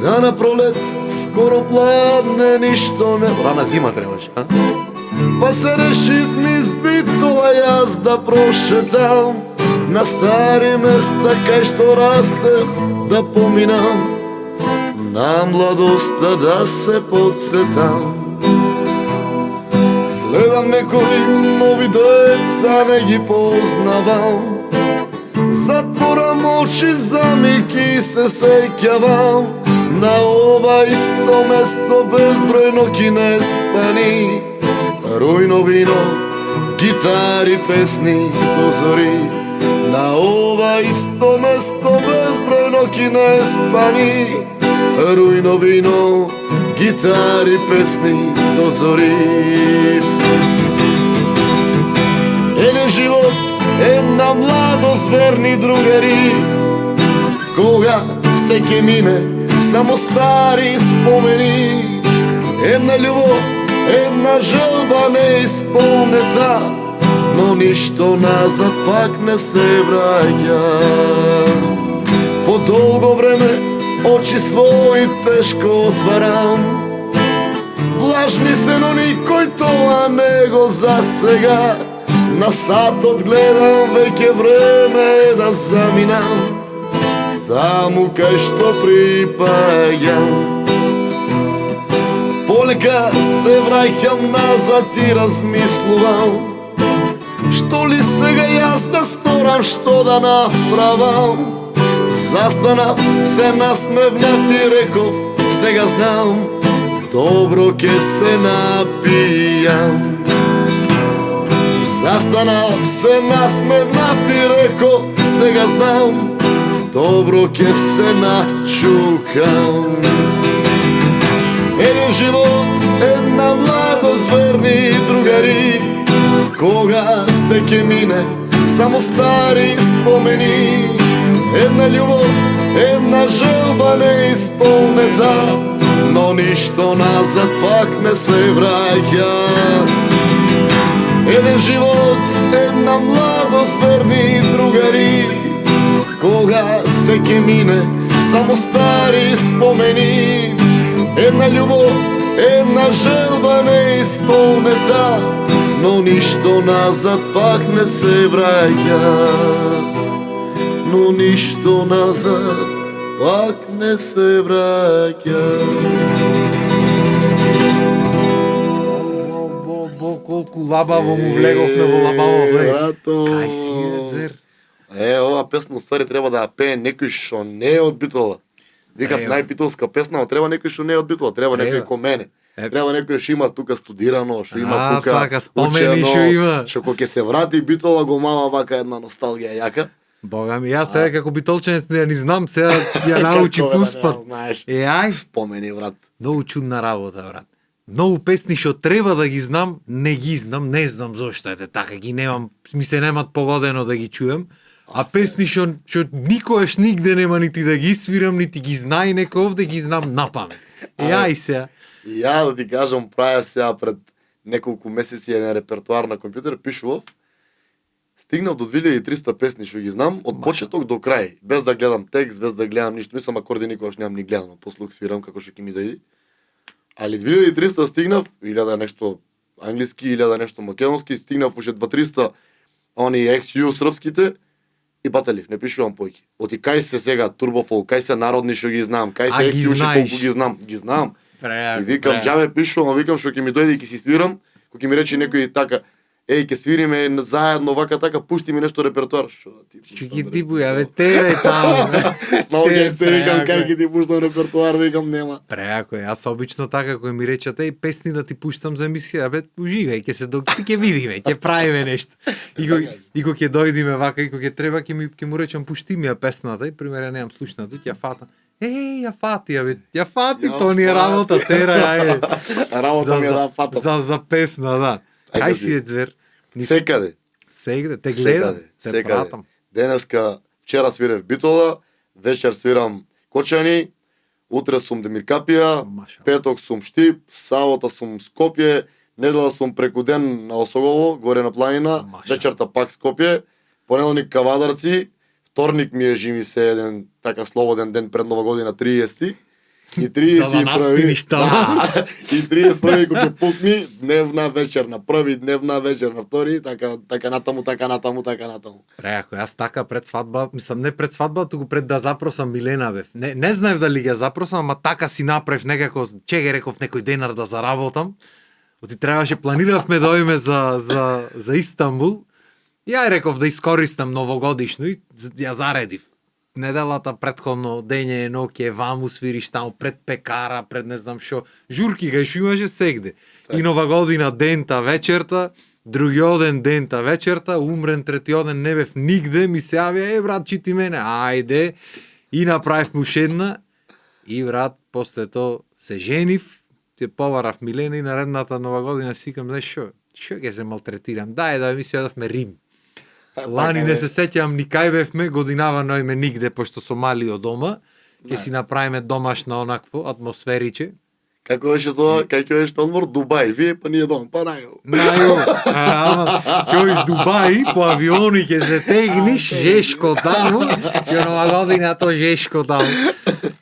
Рана пролет, скоро пладне, ништо не... Рана зима требаше, а? Па се решив низ Битола јас да прошетам на стари места кај што растев да поминам, на младоста да се подсетам. Гледам некои нови деца, не ги познавам, затворам очи за миг и се сеќавам на ова исто место безброј ноќи неспани, рујно вино, гитари, песни до зори. На ова исто место безброј ноќи неспани, рујно вино, гитари, песни до зори. Еден живот, една младост, верни другари, кога се ќе мине, само стари спомени. Една љубов, една желба неисполнета, но ништо назад пак не се враќа. По долго време очи своји тешко отварам, влажни се, но никој тоа не го засега. На сатот гледам, веќе време е да заминам таму кај што припаѓам. Полека се враќам назад и размислувам, што ли сега јас да сторам, што да направам. Застанав, се насмевнав и реков, сега знам, добро ке се напијам. Застанав, се насмевнав и реков, сега знам, добро ке се начукам. Еден живот, една младост, верни другари, кога се ќе мине, само стари спомени. Една љубов, една желба неисполнета, но ништо назад пак не се враќа. Еден живот, една младост, верни другари, кога се ќе мине, само стари спомени. Една љубов, една желба неисполнета, но ништо назад пак не се враќа. Но ништо назад пак не се враќа. Колку лабаво му влеговме во лабаво, бе. Брато. Кај си е, Дзер? Ова песна ствари треба да ја пее некој што не е од Битола. Викат најбитолска песна, но треба некој што не е од Битола, треба некој ко мене. Треба некој што има тука студирано, што има тука така, спомени што има. Што кога ќе се врати Битола го мава вака една носталгија јака. Бога ми, јас сега како битолченец не ни знам, сега ја научи пуспат. Ај, спомени, брат. Многу чудна работа, брат. Многу песни што треба да ги знам, не ги знам, не знам зошто ете така, ги немам, ми се немат погодено да ги чуем. А песни што никогаш нигде нема нити да ги свирам, нити ги знае некој овде, ги знам напамет. Ај сега. Ја да ти кажам, правев сега пред неколку месеци еден репертоар на компјутер, пишував, стигнав до 2300 песни што ги знам, од почеток до крај, без да гледам текст, без да гледам ништо, мислам акорди никогаш немам ни гледано, послух свирам како што ќе ми дојде. Али 2300 стигнав, 1000 нешто англиски, 1000 нешто македонски, стигнав уште 2300 они XU српските и баталив, не пишувам појки. Оти кај се сега турбофол, кај се народни што ги знам, кај се XU што колку ги знам. И викам џабе пишувам, викам што ќе ми дојде и ќе си свирам, кога ќе ми рече некој така, ќе свириме заедно вака така, пушти ми нешто репертоар. Што ги типуја, бе, тере таму. Сноѓе се викам кај ќе ти пуштам репертоар, викам нема. Преако е, јас обично така кој ми речат песни да ти пуштам за емисија, бе, уживај, ќе се ти ќе видиме, ќе правиме нешто. И кога ќе дојдиме вака и кога ќе треба ќе му речам пушти ми ја песната, и пример ја немам слушнато, ќе ја фата. Ја фати, ја фати, то ни е работа, тера, ајде. Работа ми е да фата. За песна, да. Кај си е, Звер? Секаде. Секаде, те гледам, те пратам. Денеска, вчера свирев Битола, вечер свирам Кочани, утре сум Демир Капија, петок сум Штип, сабота сум Скопје, недела сум преку ден на Осогово, горе на планина, вечерта пак Скопје, понеделник Кавадарци, вторник ми е жими се еден така слободен ден пред Нова година 30. И 30 За да настиниш таму. Да. И 31 кога ќе пукни дневна вечер на први, дневна вечер на втори, така натаму. Преако, јас така пред свадба, мислам не пред свадба, туку пред да запросам Милена бев. Не знаев дали ќе запросам, ама така си направив некако, чеге реков некој денар да заработам. Оти требаше, планиравме да одиме за Истанбул. И ја реков да искористам новогодишно и ја заредив. Неделата претходно дење е ноќе ваму свириш таму пред пекара, пред не знам шо. Журки кај шо имаше сегде. И нова година дента вечерта, другиот дента вечерта, умрен третиот не бев нигде, ми се јавија, брат, чити мене, ајде. И направив му шедна. И брат, после тоа се женив, те поварав Милена и наредната нова година си викам, знаеш шо ќе се малтретирам. Да ми се јадовме Рим. Лани не се сеќавам ни кај бевме, годинава нојме нигде, пошто со мали од дома. Ќе си направиме домашно онакво, атмосфериче. Како беше тоа, кај ќе одиш на одмор, Дубај, вие па ние дома, па нају. Ама, ќе одиш Дубај, по авиони ќе се тегниш, жешко таму, ќе нова година то жешко таму.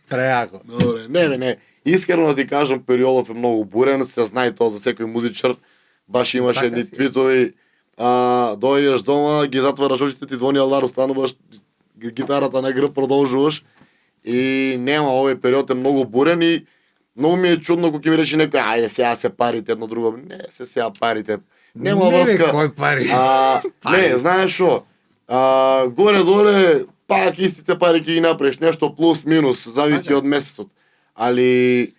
Преако. Добре, не. Искрено ти кажам, периодов е многу бурен, се знае тоа за секој музичар. Баш имаш едни твитови, дојдеш дома, ги затвараш очите, ти звони аларм, стануваш, гитарата на грб продолжуваш и нема, овој период е многу бурен и многу ми е чудно кога ќе ми рече некој, ајде сега се парите едно друго. Не, се сега парите. Нема врска. Кој пари? Не, знаеш шо? Горе-доле, пак истите пари ќе ги направиш, нешто плюс минус, зависи од месецот. Али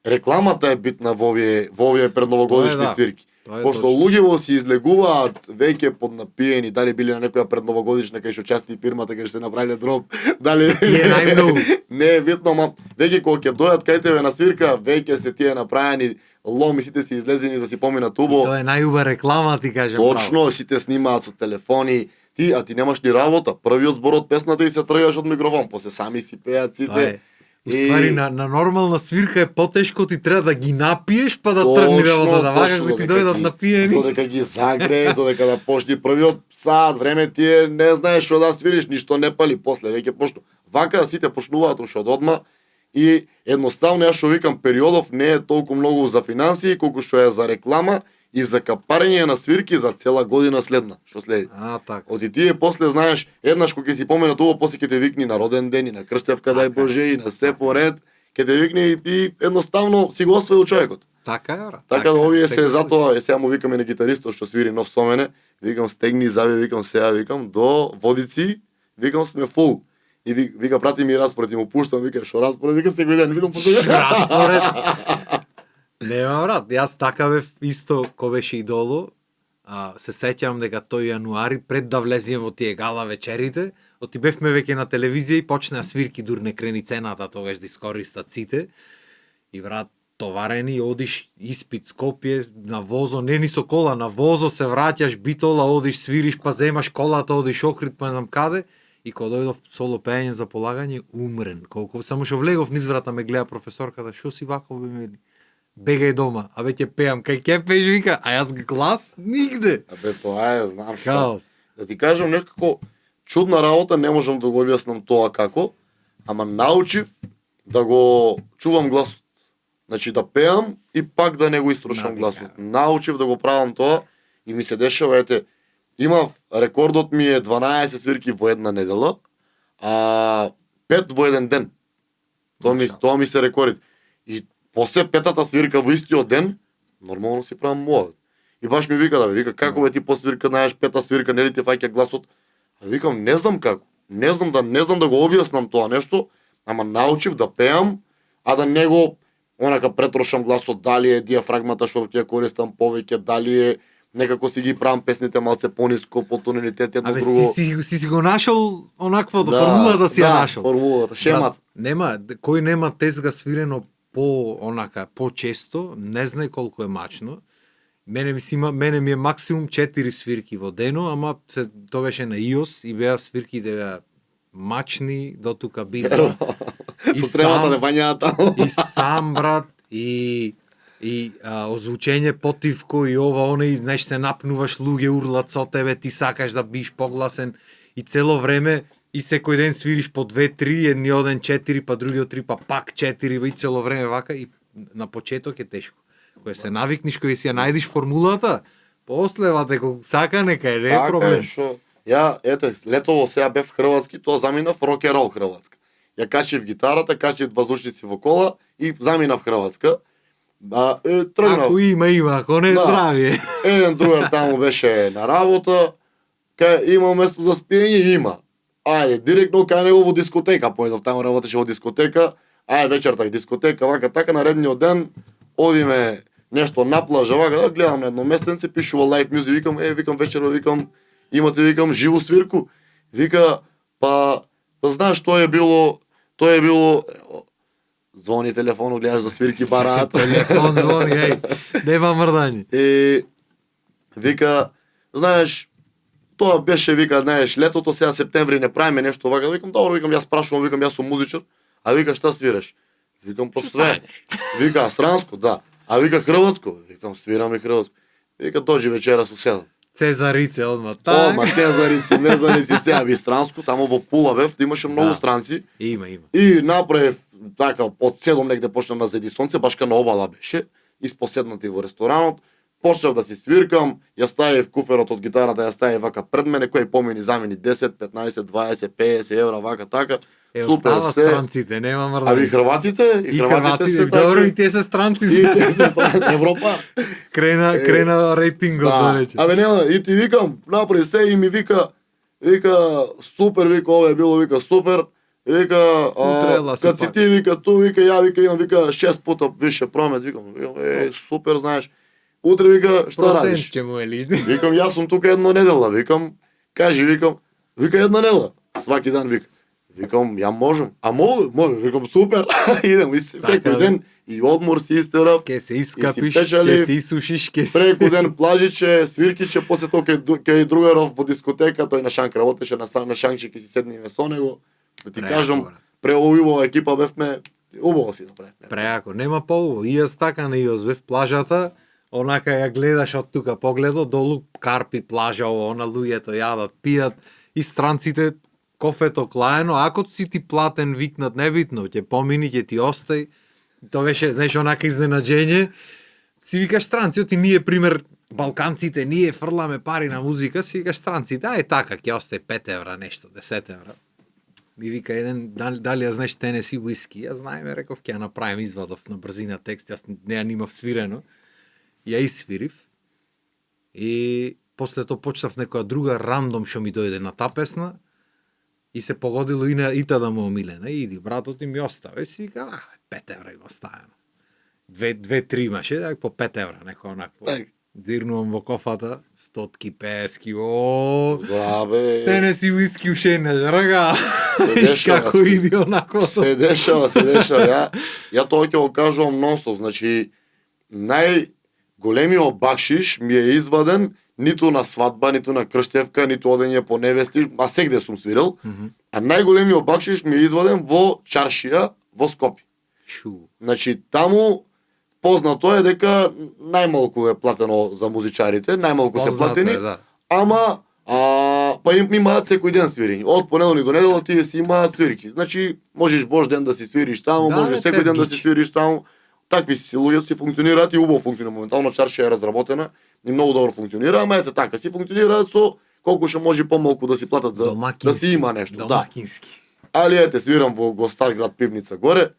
рекламата е битна во овие предновогодишни свирки. Пошто луѓето си излегуваат веќе поднапиени, дали били на некоја предновогодишна кај што части фирмата кај што се направиле дроп, дали Тие најмногу. Не е битно, ама веќе кога ќе дојдат кај тебе на свирка, веќе се тие направени, ломи сите си излезени да си поминат убо. Тоа е најуба реклама, ти кажам право. Точно, сите снимаат со телефони. Ти немаш ни работа. Првиот збор од песната и се тргаш од микрофон, после сами си пеат сите. Уствари, на нормална свирка е потешко, ти треба да ги напиеш, па да тргни работата, вака кои ти дојдат напиени. Додека ги загрееш, додека да почне првиот саат време ти е, не знаеш што да свириш, ништо не пали, после веќе почну. Вака сите почнуваат уште од одма и едноставно јас што викам, периодов не е толку многу за финансии, колку што е за реклама и за капарење на свирки за цела година следна, што следи. Така. Оти тие после знаеш, еднаш кога ќе си помена тоа, после ќе те викни на роден ден и на крстевка, дај Боже, и на се поред, ќе те викни и едноставно си го освоил човекот. Така е, брат. Така да овие се затоа, сега му викаме на гитаристот што свири нов со мене, викам стегни заби, викам сега, викам до Водици, викам сме фул. И вика прати ми распоред и му пуштам, вика што распоред, вика секој ден, викам распоред. Нема, брат, јас така бев исто ко беше идоло. Се сеќавам дека тој јануари пред да влеземе во тие гала вечерите, оти бевме веќе на телевизија и почнаа свирки дур не крени цената тогаш да искористат сите. И брат, товарени, одиш испит Скопје на возо, не ни со кола, на возо се враќаш Битола, одиш свириш, па земаш колата, одиш Охрид, па не знам каде. И кога дојдов соло пеење за полагање, умрен. Колку само што влегов низ врата ме гледа професорката, што си вако бе, бегај дома, а веќе пеам, кај ке пееш, вика, а јас глас нигде. Абе тоа е, знам што. Хаос. Да ти кажам некако чудна работа, не можам да го објаснам тоа како, ама научив да го чувам гласот. Значи да пеам и пак да не го истрошам гласот. Научив да го правам тоа и ми се дешава, ете, имав, рекордот ми е 12 свирки во една недела, а 5 во еден ден. Тоа ми се рекорд. И после петата свирка во истиот ден, нормално си правам муавет. И баш ми вика, вика, како бе ти по свирка најаш пета свирка, нели ти фаќа гласот? А викам, не знам како. Не знам да го објаснам тоа нешто, ама научив да пеам, а да не го онака претрошам гласот, дали е диафрагмата што ќе користам повеќе, дали е некако си ги правам песните малце пониско, по тонелитет, едно друго. Си го нашол онаквото, формулата си ја нашол. Да, формулата, шемата. Нема, кој нема тезга свирено по често, не знае колку е мачно. Мене ми е максимум 4 свирки во дено, ама тоа беше на iOS и беа свирките беа мачни до тука битро. Со требата да бањаат таму. И сам брат и озвучење потивко и ова она и знаеш се напнуваш, луѓе урлат со тебе, ти сакаш да биш погласен и цело време И секој ден свириш по 2-3, едни оден 4, па другиот 3, па пак 4, и цело време вака, и на почеток е тешко. Кога се навикниш, кога си ја најдиш формулата, после вате кога сака нека е, не е проблем. Шо, ја, ете, летово сега бев хрватски, тоа заминав рок-н-рол хрватска. Ја качив гитарата, качив возвучници во кола и заминав хрватска. Тргнав. Ако има, ако не здравие. Еден другар таму беше на работа, кај има место за спиење, има. Ајде, директно кај него во дискотека, појдов таму работеше во дискотека, ајде вечерта дискотека, вака така, наредниот ден одиме нешто на плажа, вака, гледам на едно местенце, пишува live music, викам вечерва, имате, живу свирку, вика, па знаеш, тоа е било, звони телефонот, гледаш за свирки бараат. Телефон звони, нема мрдање. И вика, знаеш, тоа беше, знаеш, летото, сега септември не правиме нешто вака, добро, јас прашувам, јас сум музичар, а што свираш? По све. Вика, странско, да. А хрватско? Свирам и хрватско. Доđи вечера со 7. Цезарице одма. Цезарице, мезаници, сега би странско, таму во Пула бев, имаше многу странци. Има. И направив така од 7 негде почнав на зајди сонце, башка на обала беше, испоседнати во ресторанот. Почнав да си свиркам, ја ставив куферот од гитарата, ја ставив вака пред мене, кој помини замени 10, 15, 20, 50 евра, вака така. Супер, остава странците, нема мрдање. А ви хрватите? И хрватите се добро, и те се странци. И те се странци, Европа. Крена рейтингот, да рече. Абе нема, и ти викам, направи се и ми вика, супер, ова е било, супер. Кад си ти, ту, ја, имам, 6 пута више промет, супер, знаеш. Утре, што радиш? Викам, јас сум тука една недела, кажи, една недела. Сваки дан, викам, ја можам. А може, супер. Идем, и секој ден, и одмор си истерав. Ке се искапиш, ке се исушиш, ке се... Преку ден плажиче, свиркиче, после тоа кај другаров во дискотека, тој на Шанк работеше, на Шанкче ке си седниме со него. Да ти кажам, преубава екипа бевме, убаво си направивме. Преако, нема поубаво. И јас така на Иос бев плажата, онака ја гледаш од тука погледот, долу карпи, плажа, луѓето јадат, пијат, и странците кофето клаено, ако си ти платен, викнат, небитно, ќе помини, ќе ти остај. Тоа беше, знаеш, онака изненаđење. Си викаш странци, ти ние, пример, балканците, ние фрламе пари на музика, си викаш странците, така, ќе остај 5 евра, нешто, 10 евра. Ми вика еден, дали ја знаеш Тенеси уиски? Ја знаеме, реков, ќе ја направим извадов на брзина текст, јас не ја нимав свирено. Ја исвирив и после тоа почнав некоја друга рандом што ми дојде на таа песна и се погодило и та да му омилена. Иди, братот и ми остави, си вика, 5 евра им оставено. 2-3 имаше, по 5 евра, некој онакво. Дирнувам во кофата, 100-ки, 50-ки, Тенеси уиски ушене, рага. Како иди онако. Се дешава. Ја тоа ќе го кажувам нонстop, значи, најголемиот бакшиш ми е изваден ниту на свадба, ниту на крштевка, ниту одење по невести, а сегде сум свирил, а најголемиот бакшиш ми е изваден во Чаршија, во Скопје. Значи, таму познато е дека најмалку е платено за музичарите, најмалку се платени, ама па имаат секој ден свириња. Од понеделник до недела тие си имаат свирки. Значи, можеш Божј ден да си свириш таму, можеш секој ден да си свириш таму. Такви си луѓето си функционираат и убаво функционира. Моментално Чаршија е разработена и многу добро функционира, ама ете така, си функционираат со колку што може помалку да си платат за да си има нешто. Домакински. Али ете, свирам во Гостарград пивница горе,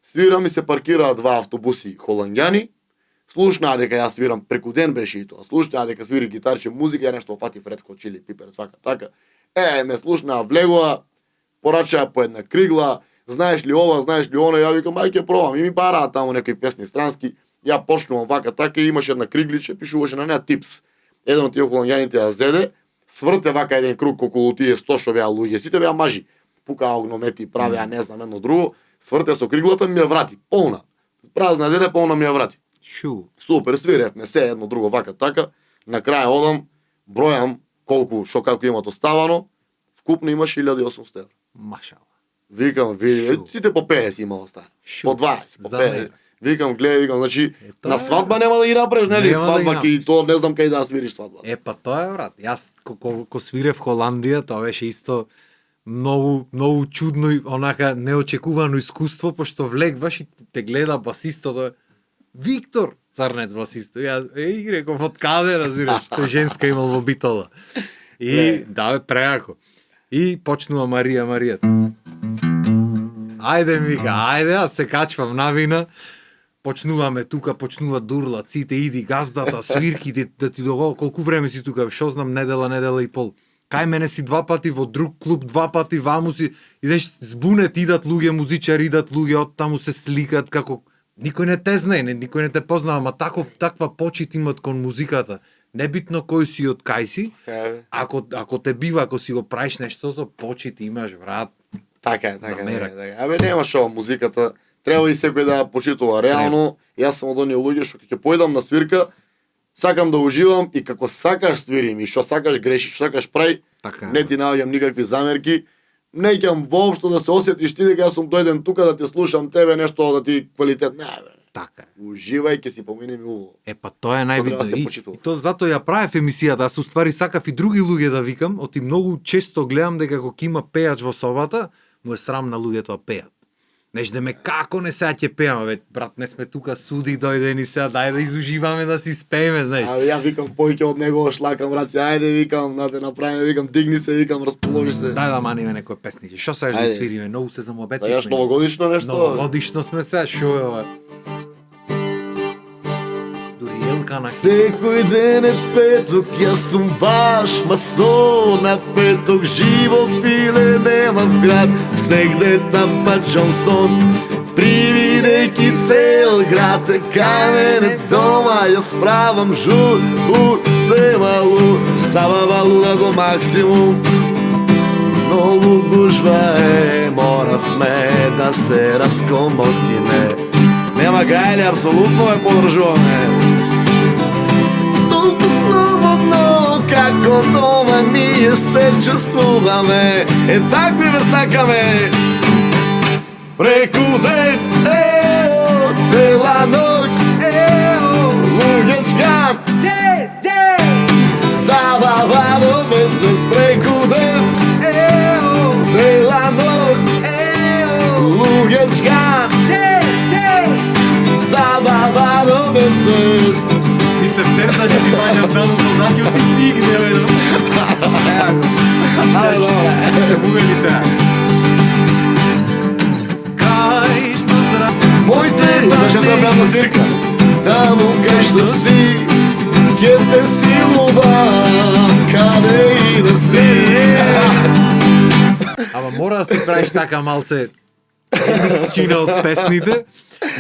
свирам и се паркираат 2 автобуси холанѓани, слушнаа дека јас свирам, преку ден беше и тоа, слушнаа дека свири гитарче, музика, ја нешто фатив Ред Хот Чили Пиперс, вака така. Ме слушнаа, влегоа, порачаа по една кригла, знаеш ли ова, знаеш ли она, ја викам, ајде ќе пробам, и ми бараат таму некои песни странски, ја почнувам вака така, имаше една кригличе, пишуваше на неа типс. Еден од тие холанѓаните ја зеде, сврте вака еден круг околу тие 100 што беа луѓе, сите беа мажи, пукаа огномети, правеа не знам едно друго, сврте со криглата ми ја врати, полна. Празна зеде, полна ми ја врати. Супер, свиревме се едно друго вака така, на крај одам, бројам колку, што како имат оставано, вкупно имаше 1800 евра. Машала. Викам, сите по 50 има оставено, по 20, по 50. Викам, гледай, значи, на свадба нема да ги направиш, нели? Свадба ки то не знам кај да свириш свадба. Па тоа е, брат. Јас ко свирев Холандија, тоа беше исто многу чудно и онака неочекувано искуство, пошто влегваш и те гледа басистото. Виктор Црнец басисто. Ја реков од каде, разбираш, тој женска имал во битола. И да, бе, преако. И почнува Марија. Ајде, ми вика, ајде, аз се качвам навина. Почнуваме тука, почнува дурлаците, иди газдата, свирките, да ти дого, колку време си тука, шо знам, недела и пол. Кај мене си 2 пати во друг клуб, 2 пати ваму си, и знаеш, збунет идат луѓе, музичари идат луѓе, од таму се сликат, како никој не те знае, никој не те познава, ама таква почит имат кон музиката. Небитно кој си од кај си, ако те бива, ако си го правиш нештото, почит имаш, брат. Така е. Абе нема шо, музиката треба и секој да ја почитува. Реално, јас сум од оние луѓе што ќе појдам на свирка, сакам да уживам и како сакаш свирим и што сакаш грешиш, што сакаш прај, не ти наоѓам никакви замерки. Не ќам воопшто да се осетиш ти дека јас сум дојден тука да те слушам тебе нешто да ти квалитет. Не, бе. Така. Уживај, ќе си поминеме убаво. Па тоа е најбитно. И то затоа ја правев емисијата, аз уствари сакав и други луѓе да викам, оти многу често гледам дека кога има пејач во собата, му е срам на луѓето да пеат. Неш да ме како не сега ќе пеаме, бе, брат, не сме тука суди дојде ни сега, дај да изуживаме да си спееме, знаеш. А ја викам појќе од него шлакам раци, ајде викам, да те направиме, викам дигни се, викам расположи се. Дај да маниме некој песник. Што сакаш да свириме? Многу се замобетивме. Сакаш новогодишно нешто? Новогодишно сме сега, шо е ова? Секој ден е петок, јас сум баш масон, на петок живо пиле немам град, сегде тапа Джонсон, привидејќи цел град е кај мене дома, јас правам жур, немалу, сабабалула до максимум, многу гужва е, моравме да се раскомотиме, нема гајле, апсолутно е подржуваме. Како дома ние се чувствуваме, такви ве сакаме. Преку ден, цела ноќ, луѓечка, забава до безвест. Преку ден, цела ноќ, луѓечка, забава до безвест. И септемца ќе ти бајам даното заќу ти игде, бе. Ајде, добре. Се бувели сега. Кај што зра... Моите, зашто тоа беа на свирка? Таму кај што си, ќе те силувам, каде и да си. Ама мора да си правиш така малце миксчина од песните.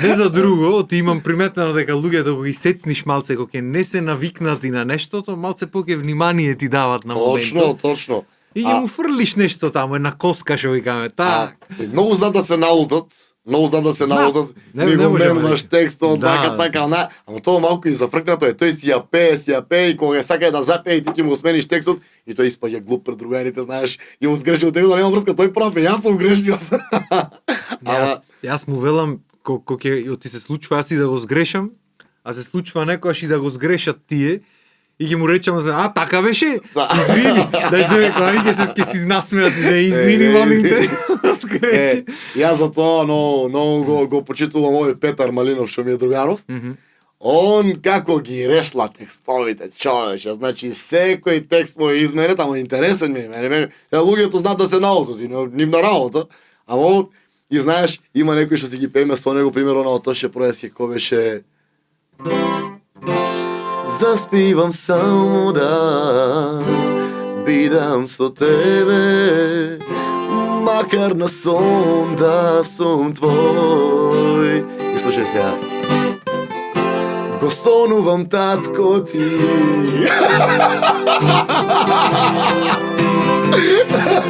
Не за друго, ти имам приметено дека луѓето кога ги сецниш малце, кога ќе не се навикнати на нештото, малце поќе внимание ти дават на моментот. Точно. И ќе му фрлиш нешто таму, една коска што викаме, Многу знаат да се наутат, не го менуваш текстот, така, ама тоа малку и зафркнато е, тој си ја пее и кога сака да запее и ти ќе му смениш текстот и тој испаѓа глуп пред другарите, знаеш, ја му сгрешил текстот, нема врска, тој прав е, јас сум грешниот. Јас му велам кога ти се случува аз и да го сгрешам, а се случува некојаш и да го сгрешат тие, и ќе му речам, така беше, извини, ќе си насмеат, извини, молим те, сгреши. Јас за тоа многу го почитувам овој Петар Малинов, што ми е другаров. Он како ги решла текстовите, човече, значи секој текст му е изменет, ама интересен ми е. Луѓето знаат да се наутат, и нивна работа, ама он, и знаеш, има некој што си ги пееме со него, примерно, од Тоше Проески, кој беше... Заспивам само да бидам со тебе, макар на сон да сум твој. И слушај сега. Го сонувам, татко ти.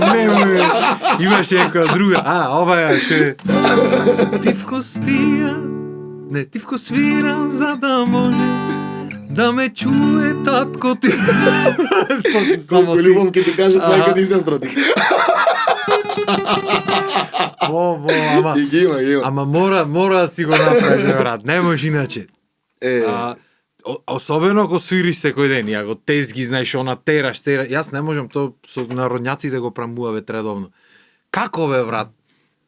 Не, имаше некоја друга. Ова е ше. Тивко свирам за да може да ме чуе татко ти. Само љубов ќе ти кажат мајка ти и сестра ти. Ама има. Ама мора да си го направиш, брат. Не може иначе. Особено ако свириш секој ден, и ако тезги, знаеш, она тераш. Јас не можам, то со народњаците го прамуваве редовно. Како бе, брат?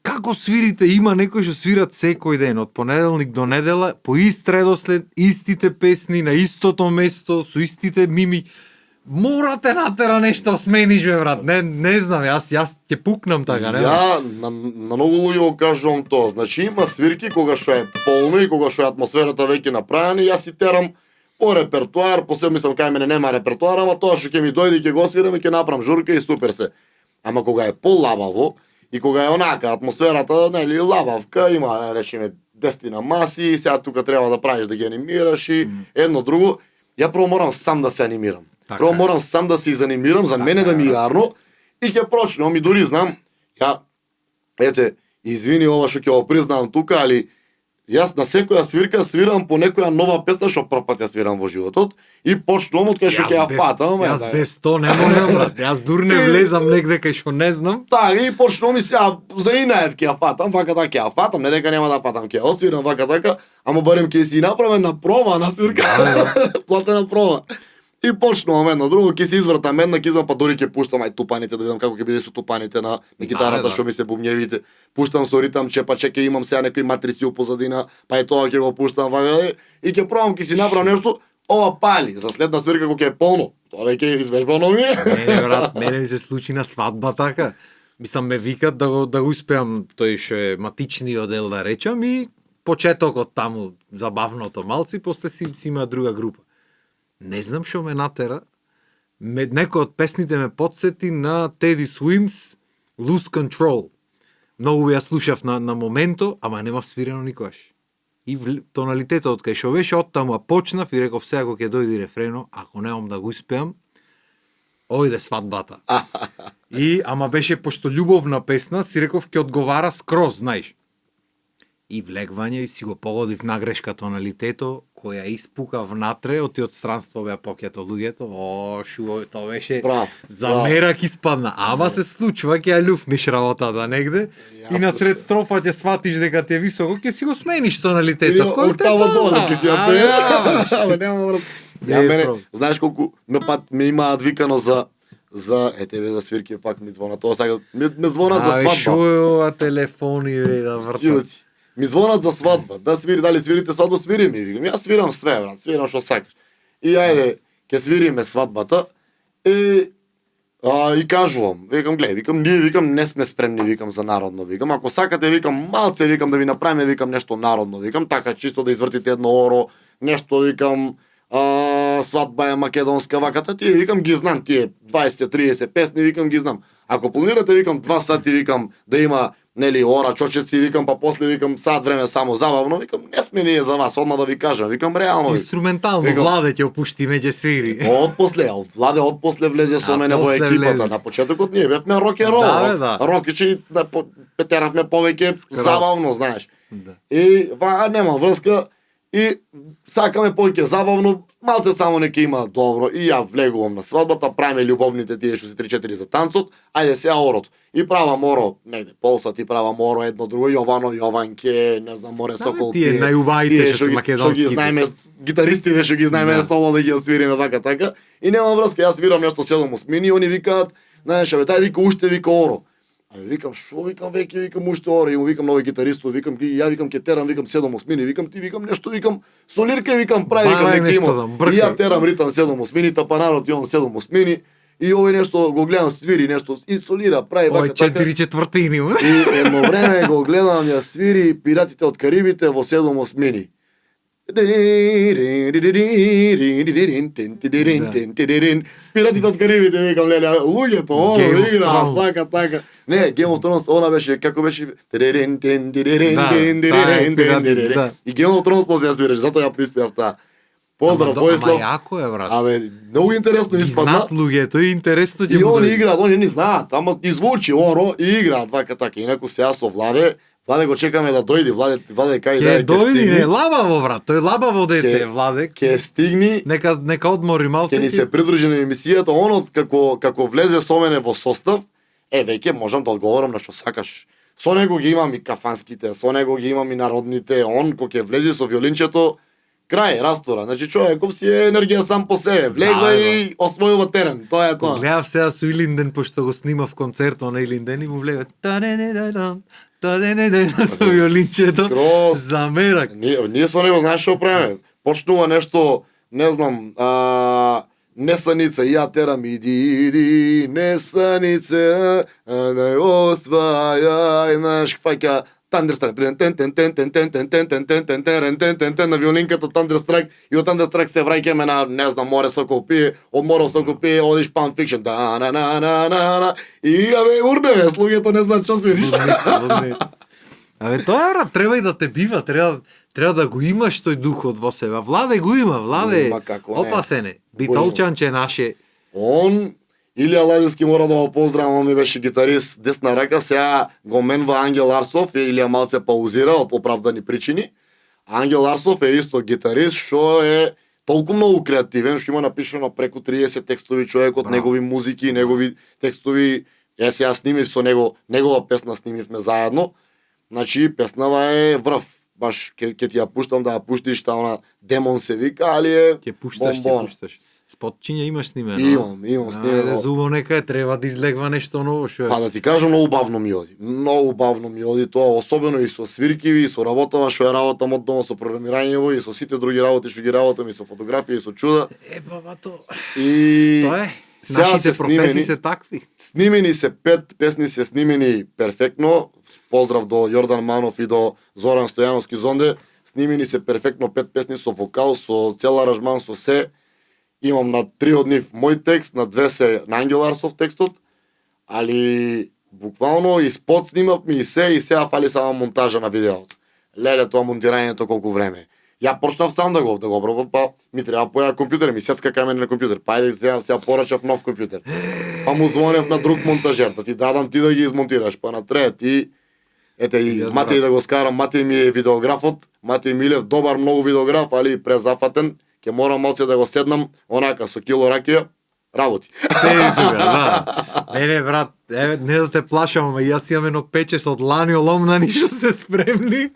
Како свирите, има некои што свират секој ден, од понеделник до недела, по ист редослед, истите песни, на истото место, со истите мими. Мора те натера нешто смениш, бе, брат. Не знам, јас ќе пукнам така, не? Ја на многу луѓе го кажувам тоа. Значи има свирки кога што е полно и кога што е атмосферата веќе направена, јас си терам по репертуар, посебно мислам кај мене нема репертуар, ама тоа што ќе ми дојде ќе го свирам и ќе направам журка и супер се. Ама кога е полабаво и кога е онака атмосферата, нели, лабавка, има речеме 10 маси, сега тука треба да правиш да ги анимираш и едно друго, ја прво морам сам да се анимирам. Прво морам сам да се изанимирам, за мене да ми е јарно и ќе почнам и дури знам, извини ова што ќе го признавам тука, али јас на секоја свирка свирам по некоја нова песна што прв пат ја свирам во животот и почнувам од кај што ќе ја фатам. Јас без то не можам, брат. Јас дур не влезам негде кај што не знам. Така и почнувам и сега за инаед ќе ја фатам, вака така ќе ја фатам, не дека нема да фатам, ќе ја освирам вака така, ама барем ќе си направам на проба на свирка. Платена проба. И почнувам едно друго, ќе се извртам една, ќе извам, па дори ќе пуштам ај тупаните да видам како ќе биде со тупаните на гитарата што ми се бубњевите. Пуштам со ритам чепаче, ќе имам сега некои матрици у позадина, па и тоа ќе го пуштам вака и ќе пробам, ќе си направам нешто, ова пали за следна свирка кога ќе е полно. Тоа веќе е извежбано ми. Не, брат, мене ми се случи на свадба така. Мислам ме викат да го успеам, тој што е матичниот дел да речам и почетокот таму забавното малци, после си има друга група. Не знам што ме натера. Некој од песните ме подсети на Teddy Swims Lose Control. Многу ја слушав на моменто, ама нема свирено никогаш. И тоналитетот кај што беше оттаму почнав и реков сега кога ќе дојде рефрено, ако немам да го успеам, ојде свадбата. Ама беше пошто љубовна песна, си реков ќе одговара скроз, знаеш. И влегвање и си го погодив на грешка тоналитето, која испука внатре, од странство беа покјато луѓето. Шуо, тоа беше за мерак испадна. Ама се случува, ќе ја љуфниш работата негде и насред строфа ќе сватиш дека ти е високо, ќе си го смениш тоналитето. Кој те позна? Ќе си ја пее. Нема врз. Ја мене, знаеш колку ме имаат викано за тебе за свирки пак ми звонат. Тоа сега ме звонат за свадба. Шуо, телефони да вртат. Ми звонат за свадба, да свири, дали свирите свадба, свири ми, викам. Јас свирам све, брат, свирам што сакаш. И ајде, ќе свириме свадбата и кажувам, викам, гледај, викам, ние, викам, не сме спремни, викам, за народно, викам, ако сакате, викам, малце, викам, да ви направиме, викам, нешто народно, викам, така, чисто да извртите едно оро, нешто, викам, свадба е македонска, ваката, тие, викам, ги знам, тие 20-30 песни, викам, ги знам. Ако планирате, викам, 2 сати, викам, да има нели ора чочеци, викам, па после викам сад време само забавно, викам, не сме ние за вас, одма да ви кажам, викам реално. Инструментално, викам, Владе ќе опушти меѓе свири. Владе отпосле влезе со мене во екипата. На почетокот ние бевме рок-н-рол. Рокичи петеравме повеќе забавно, знаеш. И нема врска и сакаме повеќе забавно, малце само нека има добро. И ја влегувам на свадбата, правиме љубовните тие што се 3-4 за танцот, ајде сега орото. И правам оро, негде полсат и правам оро едно друго, Јовано, Јованке, не знам, Море Сокол. Тие најубавите што се македонски. Што ги знаеме, гитаристите што ги знаеме соло да ги освириме вака така. И нема врска, јас свирам нешто 7 мини, они викаат, знаеш, тај вика уште вика оро. Викам, шо викам веќе, викам уште ора, и му викам нови гитаристот, викам, ја викам ќе терам, викам 7/8, викам ти викам нешто, викам солирка, викам прави, викам нека има. И ја терам ритам 7/8, тапанарот и он 7/8, и овој нешто го гледам свири нешто и солира, прави вака така. 4/4. И едно време го гледам ја свири Пиратите од Карибите во 7/8. Пиратите од Карибите, викам, леле, луѓето, игра, вака така. Не, Game of Thrones, она беше, како беше? И Game of Thrones после ја свириш, затоа ја приспеав таа. Поздрав, Војслав. Ама јако е, брат. Многу интересно испадна. Знаат луѓето и интересно ќе И му они играат, они не знаат, ама ти звучи оро и играат вака така. Инаку сега со Владе го чекаме да дојде, Владе кај да ќе дојде, не лабаво, брат, тој лабаво дете, Владе. Ќе стигни. Нека одмори малце. Ќе ни се придружи на емисијата, онот како влезе со мене во состав, веќе можам да одговорам на што сакаш. Со него ги имам и кафанските, со него ги имам и народните, он кога ќе влезе со виолинчето, Крај, растура. Значи човеков си е енергија сам по себе. Влегва и освојува терен. Тоа е тоа. Гледав сега со Илинден, пошто го снимав концертот на Илинден и му влега со виолинчето. Замерак. Ние со него знаеш што правиме? Почнува нешто, не знам, несаница, ја терам, иди, несаница, не освајај, знаеш, фаќа Thunderstruck, на виолинката Thunderstruck и од Thunderstruck се враќаме на, не знам, Море Сокол пие, од Море Сокол пие, одиш Pulp Fiction, и урневе, слугето не знаат што свириш. Тоа брат, треба и да те бива, треба да го имаш тој духот во себе. Владе го има, Владе опасен е. Битолчанче наше. Он Илија Лазевски мора да го поздравам, он ми беше гитарист десна рака, сега го менва Ангел Арсов, Илија малце паузира од оправдани причини. Ангел Арсов е исто гитарист што е толку многу креативен, што има напишано преку 30 текстови човек од негови музики, негови текстови. Ја снимив со него, негова песна снимивме заедно. Значи песнава е врв. Баш ќе ти ја пуштам да ја пуштиш, та она Демон се вика, али е бомбон. Спотчиња имаш снимено? Имам снимено. Зубо нека треба да излегва нешто ново што е. Па да ти кажам, многу бавно ми оди. Многу бавно ми оди тоа, особено и со свиркиви, и со работава што ја работам од дома, со програмирањево, и со сите други работи што ги работам, и со фотографија, и со чуда. Баба то. И тоа е. Нашите професии се такви. Снимени се 5 песни, се снимени перфектно. Поздрав до Јордан Манов и до Зоран Стојановски Зонде. Снимени се перфектно 5 песни со вокал, со цел аранжман, со се. Имам на 3 од нив мој текст, на 2 се на Ангел Арсов текстот, али буквално и спот снимавме и сега фали само монтажа на видеото. Леле, тоа монтирањето колку време. Ја почнав сам да го обрабам, па ми треба поја компјутер, ми сецка кај мене на компјутер. Па ајде сега порачав нов компјутер. Па му звонев на друг монтажер, да ти дадам ти да ги измонтираш, па на трет ти ете и Матеј да го скарам, Матеј ми е видеографот, Матеј Милев, добар многу видеограф, али презафатен. Ќе морам малце да го седнам, онака со кило ракија, работи. Не, брат, не да те плашам, ама јас имам едно печес од лани оломнани што се спремни.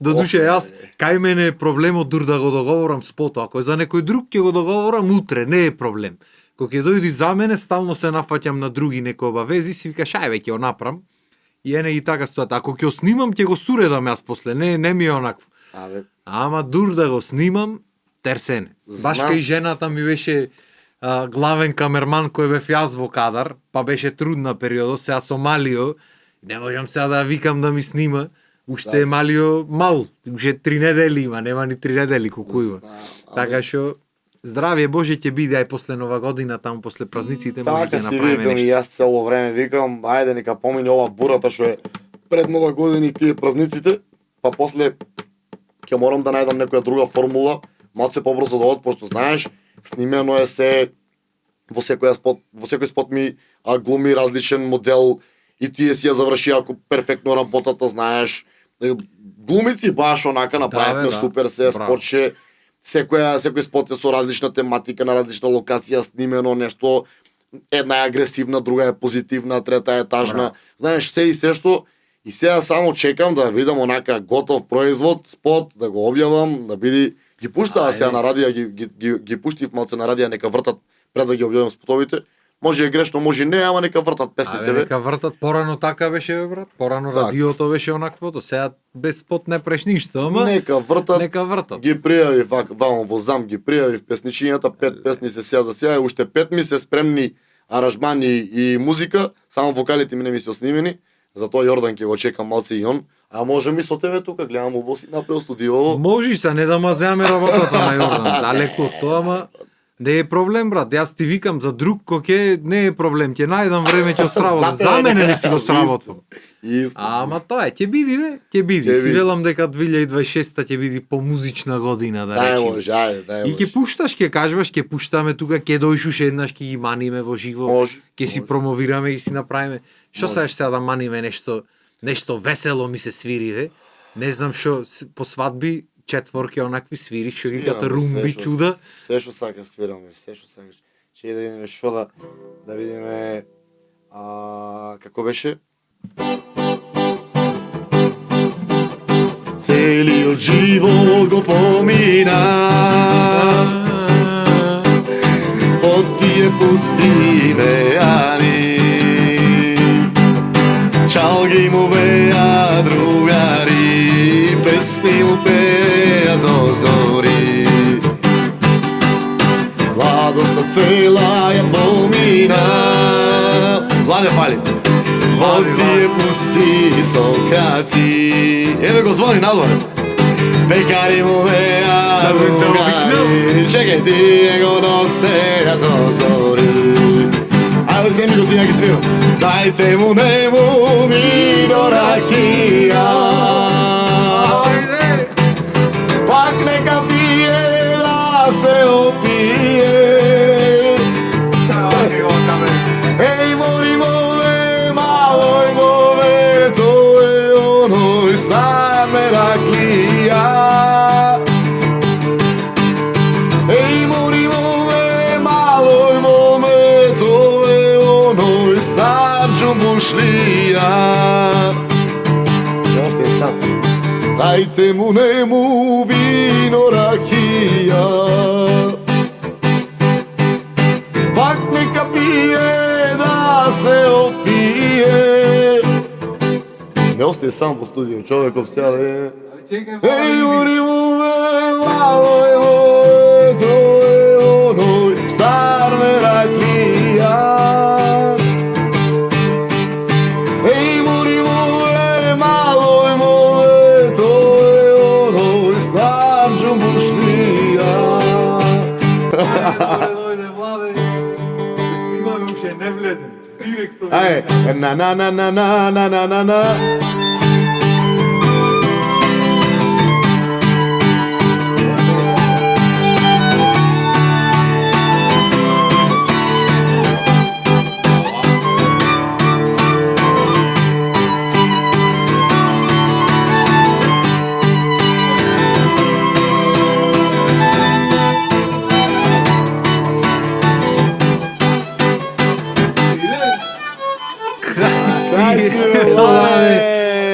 Додуше, јас, кај мене е проблемот дур да го договорам спото. Ако е за некој друг, ќе го договорам утре, не е проблем. Кога ќе дојди за мене, стално се нафаќам на други некои обавези, си викаш, ај ќе го направам. И ене и така стојат. Ако ќе го снимам, ќе го суредам јас после, не ми е онакво. Ама дур да го снимам, терсене. Баш кај жената ми беше главен камерман кој бев јас во кадар, па беше трудна периодот, сега со Малио, не можам сега да викам да ми снима, уште е Малио мал, уште 3 недели има, нема ни 3 недели колку има. Така што здравје Боже ќе биде ај после Нова година, таму после празниците може да направиме нешто. Така си викам и јас цело време викам, ајде нека помине ова бурата што е пред Нова година и тие празниците, па после ќе морам да најдам некоја друга формула, малце побрзо да пошто знаеш, снимено е се во секој спот ми глуми различен модел и тие си ја заврши ако перфектно работата, знаеш. Глумици баш онака направивме супер се спотче. Секој спот е со различна тематика, на различна локација снимено, нешто една е агресивна, друга е позитивна, трета е тажна. Знаеш, се и се што и сега само чекам да видам онака готов производ, спот, да го објавам, да биде. Ги пуштаа сега на радија, ги пуштив малце на радија, нека вртат пред да ги објавам спотовите. Може е грешно, може не, ама нека вртат песните. Нека вртат, порано така беше, брат. Порано радиото беше онаквото, сега без спот не преш ништо, ама нека вртат. Ги пријавив вамо во зам, ги пријавив песничињата, 5 песни се сега за сега, уште 5 ми се спремни аранжмани и музика, само вокалите ми не ми се снимени. Затоа Јордан ќе го чекам малце и он. А може ми со тебе тука, гледам убоси направил студио. Можеш се, не да мазеаме работата на Јордан, далеку од тоа, ама не е проблем, брат. Јас ти викам за друг кој не е проблем, ќе најдам време ќе сработам. За мене не си го сработвам. Ама тоа е, ќе биди бе, ќе биди. Си велам дека 2026 ќе биди помузична година, да речеме. Дај и ќе пушташ, ќе кажуваш, ќе пуштаме тука, ќе дојдеш уште еднаш, ќе ги маниме во живо, ќе си промовираме и си направиме. Што саеш сега да маниме нешто весело ми се свири, бе? Не знам што по свадби четворки онакви свири, што ги ката румби чуда. Се што сакаш свираме, се што сакаш. Че да видиме што да видиме како беше? Целиот живот го помина пусти бејани. Чалги му беа другари, песни му пеа до зори. Младоста цела ја помина. Владе фали. Од тие пусти сокаци. Еве го звони надвор. Пекари му беа другари, чекај тие го носеа до зори. Ајде земји го тие ги свирам. Дајте му нему вино ракија. Пак нека пие да се опие. Еј мори мове, малој мове, тој е оној стар мераклија. Еј мори мове, малој мове, тој е оној стар џумбушлија. Ја остај сам. Дајте му нему вино ракија. Пак нека пие да се опие. Не остај сам во студио, човеков сега да е. Еј, мори мове, малој мове, тој е оној стар мераклија. Еј, мори мове, малој мове, тој е оној стар џумбушлија. Дојде Владе, ќе снимаме уште не влезем. Директ со Ајде, на.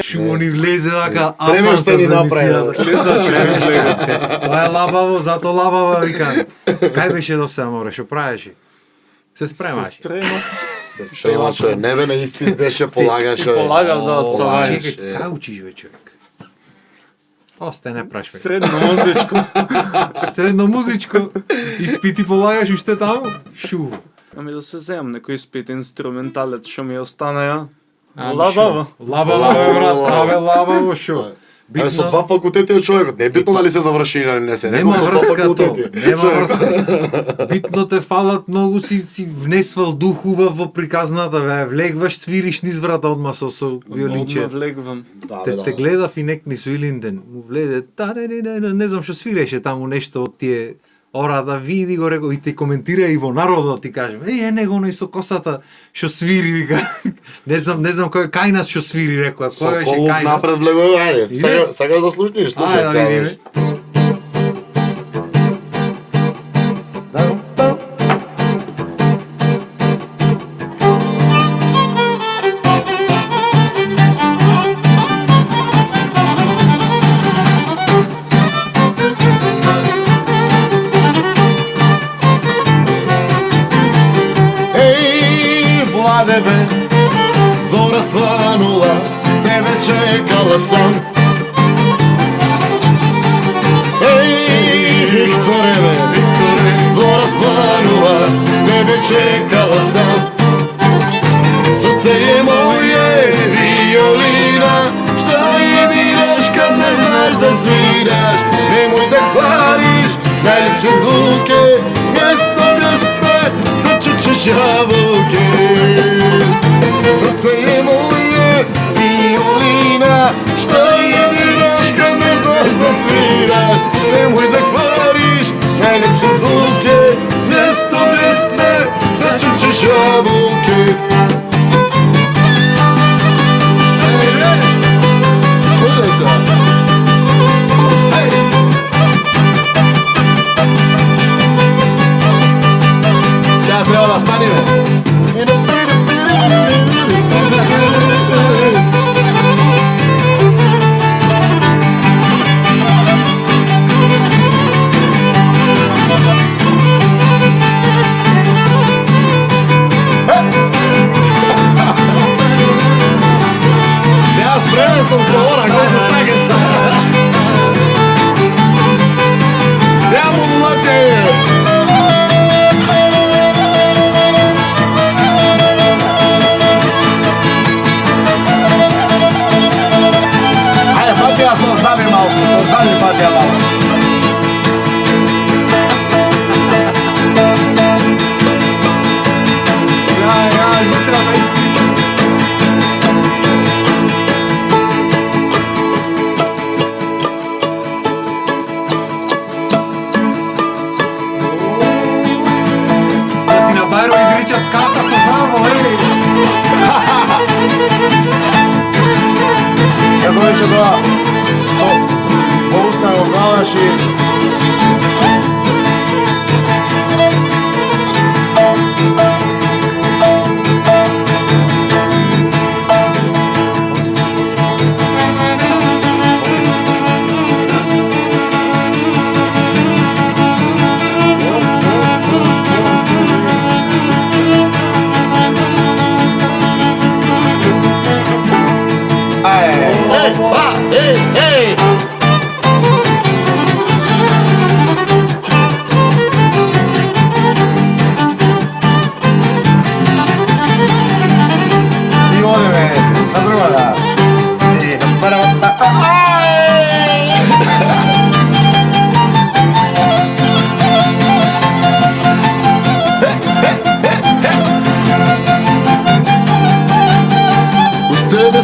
Шо ни влезе вака Премештени направи. Тоа е лабаво, зато лабаво викам. Кај беше до сега, море, шо правеше? Се спремаш. Се спрема човек, не бе на испит беше, полагаше. Полагав да од Чекај, Полагаше. кај учиш бе човек? Осте не прашвај. Средно музичко. Средно музичко. Испити полагаш уште таму? Шу. Ами да се земам некој испит инструменталец што ми останеа. Ама Лабаво. шо? Лабаво бе брат, абе лабаво шо? Абе со два факултети е човекот, не е битно дали се заврши или не се, Нема него со два врска то, факултети. нема врска. Битно те фалат, многу си внесвал дух убав во приказната, бе, влегваш, свириш низ врата одма со виолинче. Одма влегвам. Да, Те гледав и некни со Илинден, му влезе, не знам што свиреше таму нешто од тие ората, види го, рекол, и те коментира и во народот, ти кажем, е него оној со косата што свири, вика. Не знам кој кај нас што свири, рекол, Со кој беше колуп кај нас. напред влегува, ајде, сакаш да слушниш, слушај Ајде да сега. видиме. Тебе зора сванула, тебе чекала сам. Еј, Викторе, зора сванула, тебе чекала сам. Срце е моје виолина, што ја дираш кад не знаеш да свираш. Немој да квариш, најлепше звуке, место песме, зачучеш јавуке. Срце е моје виолина, што ја дираш кад не знаеш да свираш. Немој да квариш, најлепше звуке, место песме, зачучеш јавуке. Слушај се. Сега треба да станеме. Спремен сум со ора, колку сакаш. Сега модулација е. Ајде, пати ја со зами малку, со зами пати ја малку. Каса со замо, Како беше тоа? Со уста го даваш и...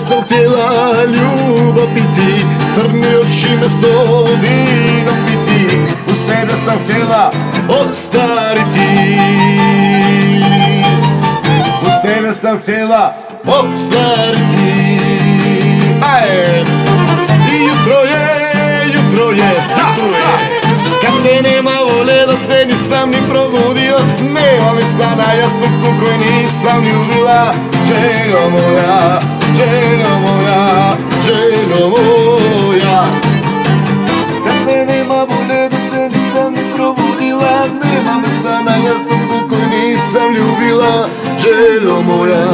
Сам тела љубов пити, црни очи место вино пити. Уз тебе сам htjela ostарити. Уз тебе сам htjela ostарити. И jutro je, kad te nema vole da se nisam ni probudio. Nema mi stana jastuku koji nisam ljubila. Željo moja, željo moja, željo moja. Kad te nema vole da se nisam ni probudila. Nema mesta na jastuku koji nisam ljubila. Željo moja,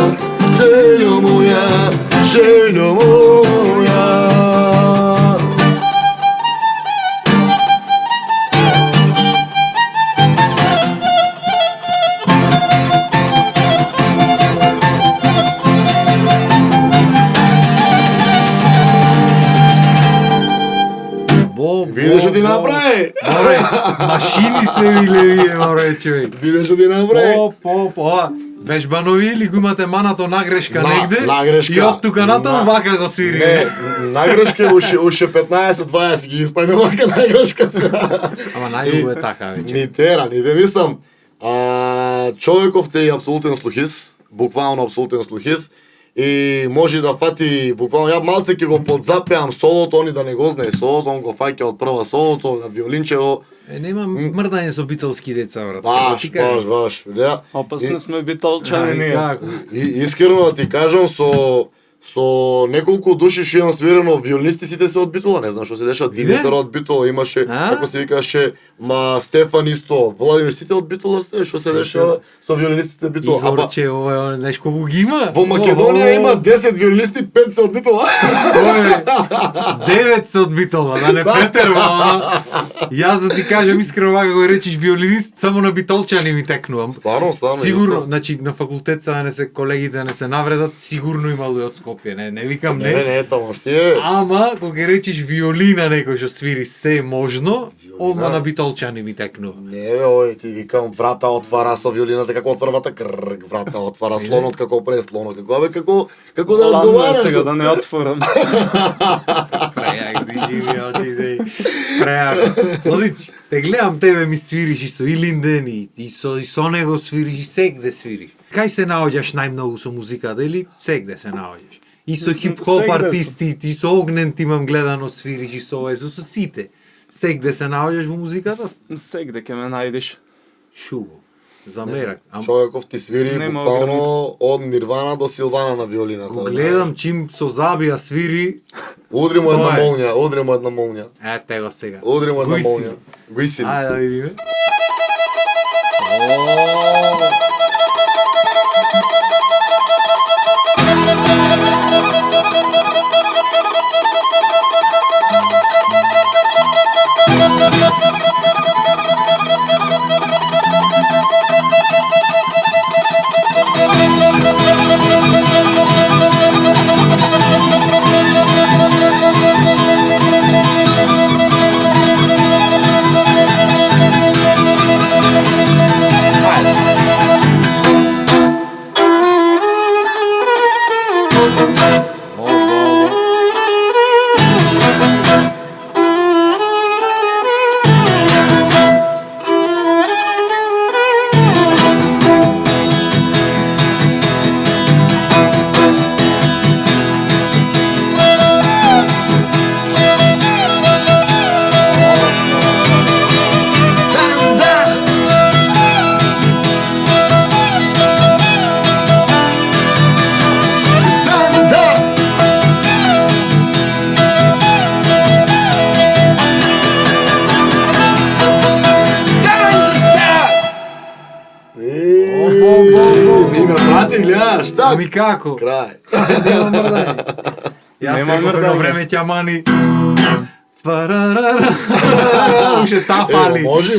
željo moja, željo moja. Видиш што ти направи? Море, машини се биле вие, море, човек. Видиш што ти направи? Вежбанови или го имате манато нагрешка негде? Нагрешка. И од тука натаму вака го свири. Не, нагрешка уште 15-20 ги испајме вака нагрешка се. Ама најубаво е така веќе. Ни тера, ни те мислам. Човеков те е апсолутен слухис, буквално апсолутен слухис. И може да фати буквално ја малце ќе го подзапеам солото, они да не го знае солото, он го фаќа од прва солото на виолинчево. Нема мрдање со битолски деца, брат. Баш. Опасно сме битолчани ние. Искрено да ти кажам, со неколку души што имам свирено, виолинисти сите се од Битола, не знам што се деша, Димитар од Битола, имаше, како се викаше, Стефан исто, Владимир, сите од Битола сте, што се деша со виолинистите од Битола. Игорче, ова, знаеш колку ги има? Во Македонија има 10 виолинисти, 5 се од Битола. 9 се од Битола, да не претервам. Јас да ти кажам искрено вака го речиш виолинист, само на битолчани ми текнувам. Стварно. Сигурно, значи на факултет сега не се колегите не се навредат, сигурно има луѓе од Скопје, не викам не. Не, таму си е. Ама кога ќе речиш виолина некој што свири се можно, одма на битолчани ми текнува. Не бе, ој ти викам врата отвара со виолината, како отвара врата, врата отвара слонот, како пре слонот, како да разговараш. Сега да не отворам. Прејак си живи очи. Прејак. Одич, те гледам тебе ми свириш и со Илинден и со него свириш и сегде свириш. Кај се наоѓаш најмногу со музиката или сегде се наоѓаш? И со хип-хоп артисти, и со Огнен ти имам гледано свириш и со овој, со сите. Сегде се наоѓаш во музиката? Сегде ќе ме најдеш. Шубо. Замерак. Човеков ти свири буквално од Нирвана до Силвана на виолината. Гледам чим со Забија свири. Удри му една молња, Ете го сега. Удри му една молња. Го исили. Ајде да видиме. Ами како? Крај. Нема мрдање. Јас Нема секој едно мрдање. време ќе мани. Уште та фали. Може.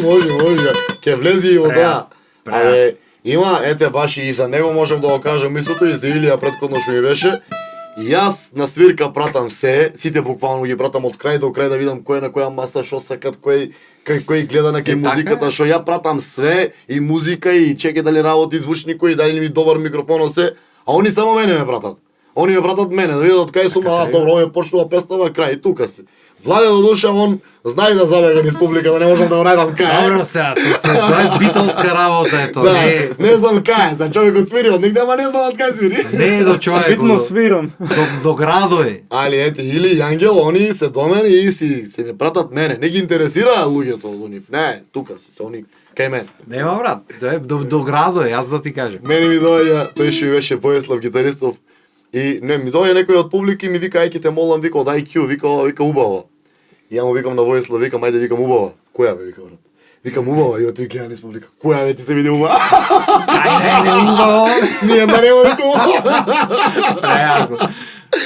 Ке влези и во тоа. Браво. Абе, има, ете баш и за него можам да го кажам истото и за Илија претходно што ми беше. И јас на свирка пратам сите буквално ги пратам од крај до крај да видам кој е на која маса, што сакат, кој гледа на кај Е, така музиката, е. што ја пратам све и музика и чеке дали работи звучникој и дали ми добар микрофон се, а они само мене ме пратат. Они ме пратат мене да видат кај сум, Така а треба. добро, овој почнува песнава крај тука си. Владе до душа он знае да забега низ публика, да не можам да го најдам кај. Добро сега, тоа е битолска работа е тоа. Да, Не, не знам кај, за човекот свири од негде, ама не знам од кај свири. не е до човек. Битно свирам. До градо е. Али ете, или Јангел, они се до мене и се ме пратат мене. Не ги интересира луѓето од нив. Не, тука се они кај мене. Нема брат, тоа е до градо е, јас да ти кажам. Мене ми доаѓа, тој што беше Војеслав гитаристов и не ми доаѓа некој од публика и ми вика ајде те молам, вика од IQ, вика убаво. И ја му викам на Војеслав, викам ајде викам убава. Која бе вика брат? Викам убава и тој гледа низ публика. Која бе ти се види убава? Ај, не убаво. Ние да не викам убава.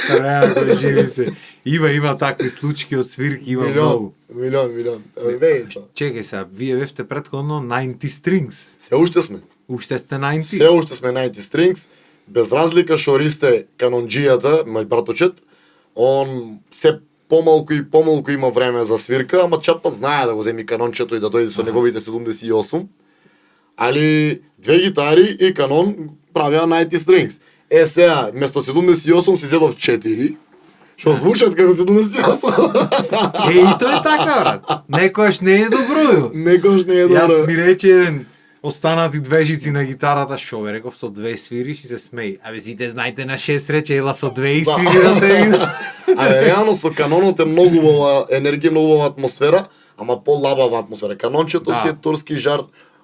Преако, живи се. Има такви случаи од свирки, има многу. Милион. Веќе. Чекај сега, вие бевте претходно 90 Strings. Се уште сме. Уште сте 90. Се уште сме 90 Strings, без разлика што Ристе канонџијата, мај браточет, он се помалку и помалку има време за свирка, ама чатпат знае да го земи канончето и да дојде со неговите 78. Али две гитари и канон правеа 90 Strings. Е сега, место 78 си зедов 4, што звучат како 78. И тоа е така, брат. Некојаш не е добро. Некош не е Јас добро. ми рече еден останати две жици на гитарата, шо бе, реков со две свириш и се смеи. Абе, сите знаете на 6 рече, ела со две и свири да те видам. Абе, реално со канонот е многу убава енергија, многу убава атмосфера, ама по-лабава атмосфера. Канончето Да. си е турски жар,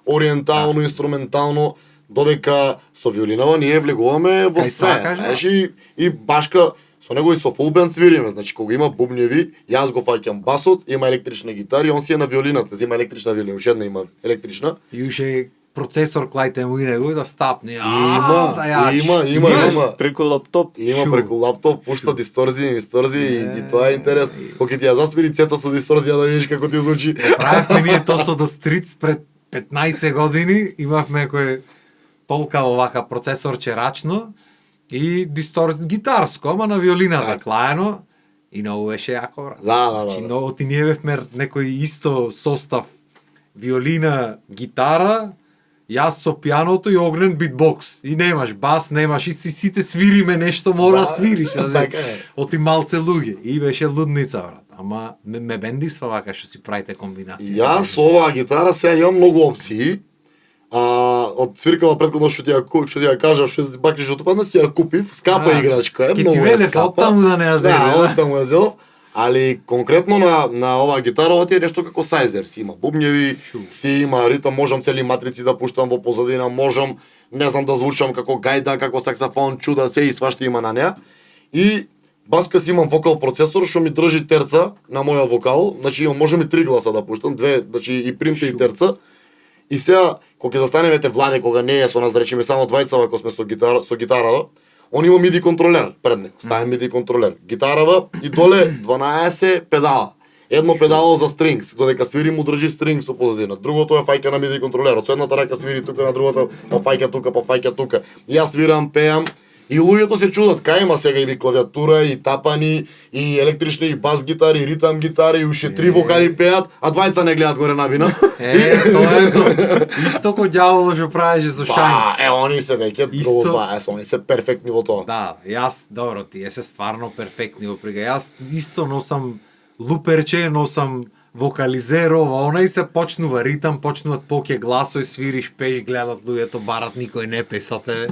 ориентално, инструментално, додека со виолинава ние влегуваме во Кај све. тоа кажа? Знаеш, и башка, со него и со фул бенд свириме. Значи, кога има бубњеви, јас го фаќам басот, има електрична гитара и он си е на виолината, има електрична виолина, уште една има електрична. И уште процесор клајте му и него да стапне. Има. Преку лаптоп. Има Шу. преку лаптоп, пушта дисторзии и тоа е интерес. Кога ти ја засвири цеца со дисторзија да видиш како ти звучи. Правевме ние то со The Streets пред 15 години, имавме кој толкаво вака процесорче рачно и гитарско, ама на виолината Так. клаено и многу беше јако, брат. Да. Значи, многу ти ние бевме некој исто состав виолина, гитара, јас со пианото и Огнен битбокс. И немаш бас, немаш и сите свириме нешто, мора да свириш. така е. Оти малце луѓе. И беше лудница, брат. Ама ме бендисва вака што си правите комбинација. Јас со оваа гитара сега имам многу опции. Од свиркава претходно што ти ја кажав, што ти бакиш од падна си ја купив, скапа Да. играчка е, Ке ти многу е велев, скапа. оттаму да не ја зеде, Да, да? оттаму ја зелов. Али конкретно на оваа гитара ова ти е нешто како сайзер, си има бубњеви, си има ритам, можам цели матрици да пуштам во позадина, можам не знам да звучам како гајда, како саксофон, чуда, се и свашта има на неа. И баска си имам вокал процесор што ми држи терца на мојот вокал, значи имам можам и 3 гласа да пуштам, две, значи и примта и терца. И сега кога ќе застанемете Владе, кога не е со нас, да речеме само двајца кога сме со гитарава, он има MIDI контролер пред него. Стави MIDI контролер. Гитарава и доле 12 педала. Едно педало за стрингс, додека свири му држи стрингс во позадина. Другото е фаќа на MIDI контролерот. Со едната рака свири тука, на другата па фаќа тука. И јас свирам, пеам. И луѓето се чудат, кај има сега и клавиатура, и тапани, и електрични, и бас гитари, и ритам гитари, и уште 3 вокали пеат, а двајца не гледат горе набина. Тоа е тоа. Исто ко ѓаволот што правеше со Шајн. Они се веќе Исто- това, они се перфектни во тоа. Да, јас, добро, тие се стварно перфектни во прига. Јас исто носам луперче, носам вокализеро, онај се почнува ритам, почнуваат поќе гласој, свириш, пееш, гледат луѓето, барат, никој не пее со тебе.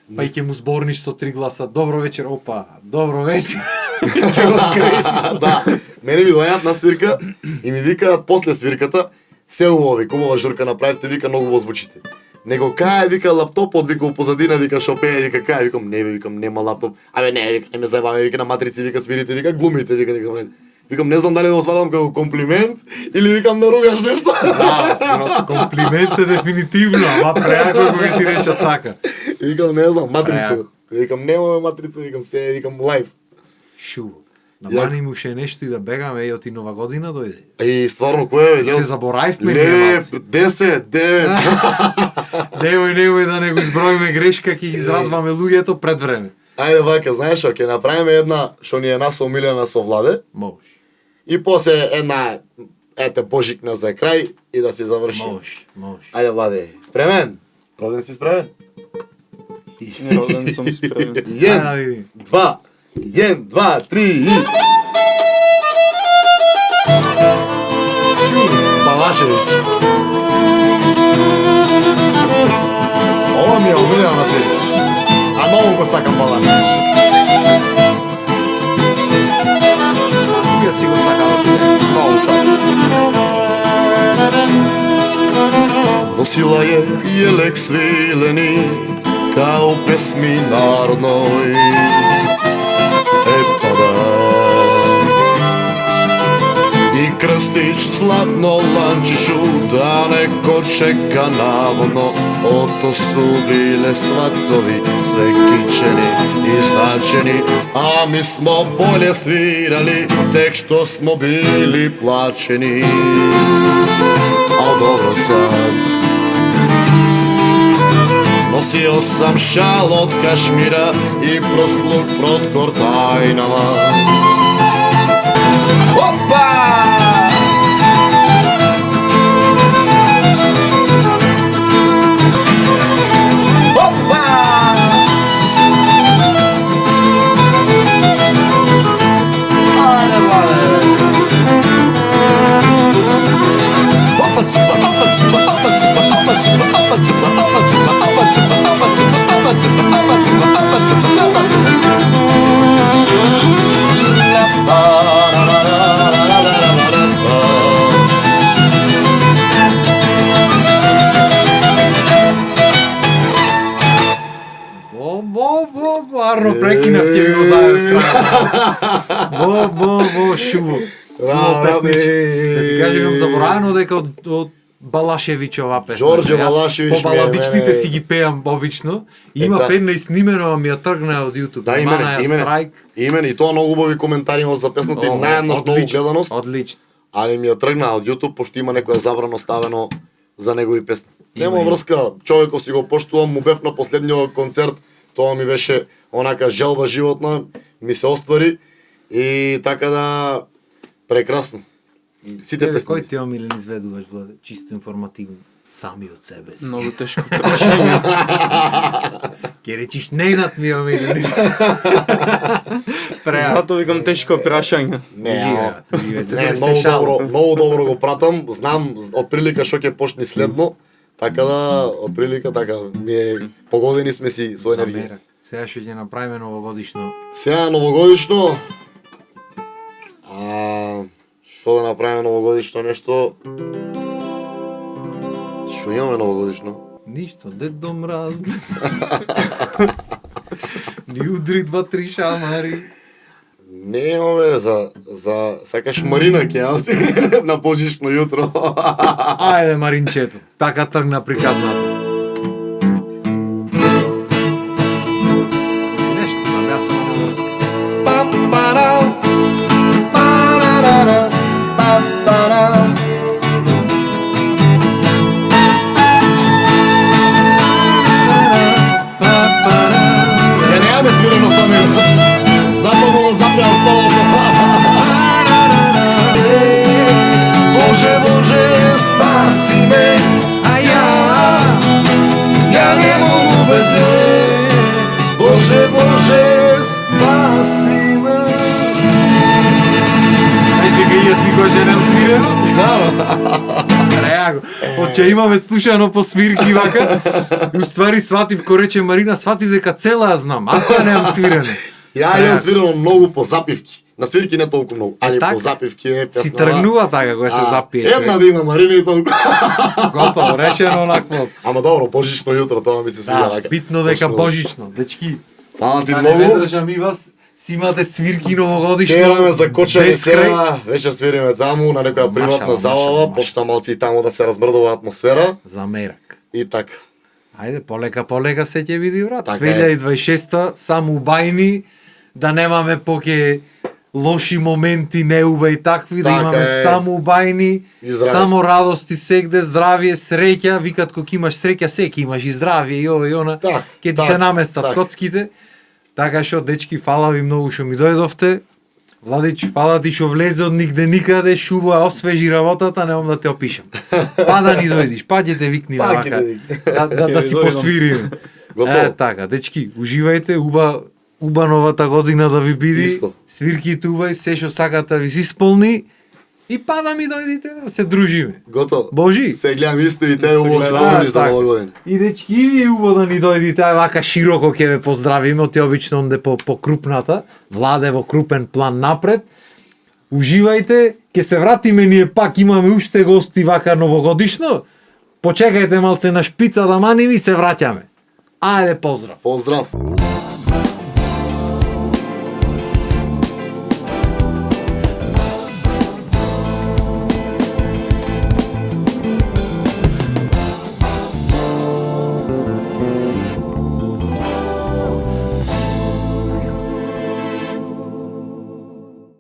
Па и ќе му зборниш со 3 гласа, добро вечер, опа, добро вечер. Ќе го скреш. Да, мене ми доаѓаат на свирка и ми викаат после свирката, се убаво, вика, убава журка направивте, вика, многу во звучите. Него кај вика лаптопот, вика у позадина, вика шо пее, вика кај, викам не бе, викам нема лаптоп. Абе не, вика не ме заебавај, вика на матрици, вика свирите, вика глумите, вика викам не знам дали да го сватам како комплимент или викам да ругаш нешто. Да, скоро комплимент е дефинитивно, ама преако кога ти речат така. Викам не знам, матрица. Викам, немаме матрица, викам се, викам лайв. Шу. Намани му ше нешто и да бегаме, и оти нова година дојде. И стварно кој е? Се заборавивме Не, немаци. 10, 9. Немој да не го изброиме грешка, ќе ги изразваме луѓето пред време. Ајде вака, знаеш што, ќе направиме една што ни е нас омилена со Владе Може. и после една ете божикна за крај и да си завршим. Може. Ајде Владе, спремен? Роден си спремен? Не роден сум спремен. Ајде да видим. 2, 1, 2, 3 и... Палашевич. Ова ми е омилена на себе. А многу го сакам Палашевич. Кога си го сакал ти? Многу сакам. Носила je jelek svileni kao pesmi narodnoj. E pa da. I krstić slatno lančiću da neko čeka navodno. Oto su bile svatovi sve kičeni i značeni. A mi smo bolje svirali tek što smo bili plaćeni. Al dobro sad. Nosio sam šal od kašmira i prosluk prot kortajnama. Opa! Opa! Ajde, Vlade! Opa, cupa, opa, cupa, opa, cupa, opa, cupa, opa, cupa, opa, cupa, opa, cupa, opa, cupa, opa, cupa, opa, cupa, opa, cupa, opa, cupa. La pa la la la la la la la la la. Арно прекинав ќе ви го заедно. Шубо. Да ти кажам, заборавено дека од Балашевич ова песна. Ѓорѓе Балашевич по ми е, баладичните мене. си ги пеам обично. Има да. една снимено, а ми ја тргна од YouTube. Да, имене. Страйк. Имене и тоа многу убави коментари имав за песната и наједнаш многу гледаност. Одлично. Али ми ја тргна од YouTube пошто има некоја забрано ставено за негови песни. Нема Има. врска, човекот си го поштувам, му бев на последниот концерт, тоа ми беше онака желба животна, ми се оствари и така да прекрасно. Сите песни. Кој ти омилен изведуваш, Владе? Чисто информативно. Сами од себе си. Многу тешко прашање. Ке речиш ненат ми омилен. Затоа викам тешко прашање. Не, живе се не, се многу добро го пратам, знам од прилика што ќе почне следно, така да од прилика така ние погодени сме си со енергија. Сега што ќе направиме новогодишно. Сега новогодишно што да направиме новогодишно нешто? Што имаме новогодишно? Ништо, Дедо Мраз. Ни удри 2-3 шамари. Не имаме за сакаш Марина ќе ја на божишно јутро. Ајде, Маринчето. Така тргна приказната. Нешто нам јас сама не врска. Пам парам, парарара, пам парам. Ја немаме свирено сами. Затоа го запеал солото. Боже, Боже, спаси ме, а ја не могу без те. Боже, Боже, спаси ме. Знаеш дека и јас никој не свирено? Знам. Реаго. Оче имаме слушано по свирки вака. И уствари сватив, ко рече Марина, сватив дека цела ја знам. Ако ја немам свирено. Ја имам свирено многу по запивки. На свирки не толку многу, али така? по запивки е песна. Си тргнува така кога се запие. Една да има Марина и толку. Готово, решено онакво. Ама добро, божично јутро, тоа ми се свиѓа Да, така. битно дека Точно. божично. Дечки, Фала ти да не многу. држам и вас, си имате свирки новогодишно. Кераме за кочање без крај. сега, вечер свириме таму на некоја приватна Машала, забава, машала. почта малци и таму да се размрдува атмосфера За мерак. и така. Ајде, полека се ќе види, брат. Така е. 2026-та, само убајни, да немаме поке лоши моменти, неуба и такви, да Така имаме е. само убајни, И здравје. само радости сегде, здравие, среќа, викат кога имаш среќа, секи имаш и здравие и ова и она, Так, ќе ти так, се наместат так. коцките. Така што, дечки, фала ви многу што ми дојдовте. Владич, фала ти што влезе од нигде никаде, шубо ја освежи работата, немам да те опишам. Па да ни дојдиш, па ќе те викнеме Па ќе вака, те викнеме. да си Ќе ви дојдам. посвириме. Готово. Така, дечки, уживајте, уба новата година да ви биди. Исто. Свирки тубај, се што сакате ви се исполни. И па да ми дојдите да се дружиме. Готово. Божи. Се гледам исто и те Се убаво се гледам. помниш за така. нова година. И дечки, и ви убаво да ни дојдите, ај вака широко ќе ве поздравиме, оти обично онде по крупната, Владе во крупен план напред. Уживајте, ќе се вратиме ние пак, имаме уште гости вака новогодишно. Почекајте малце на шпица да маним и се враќаме. Ајде, поздрав. Поздрав.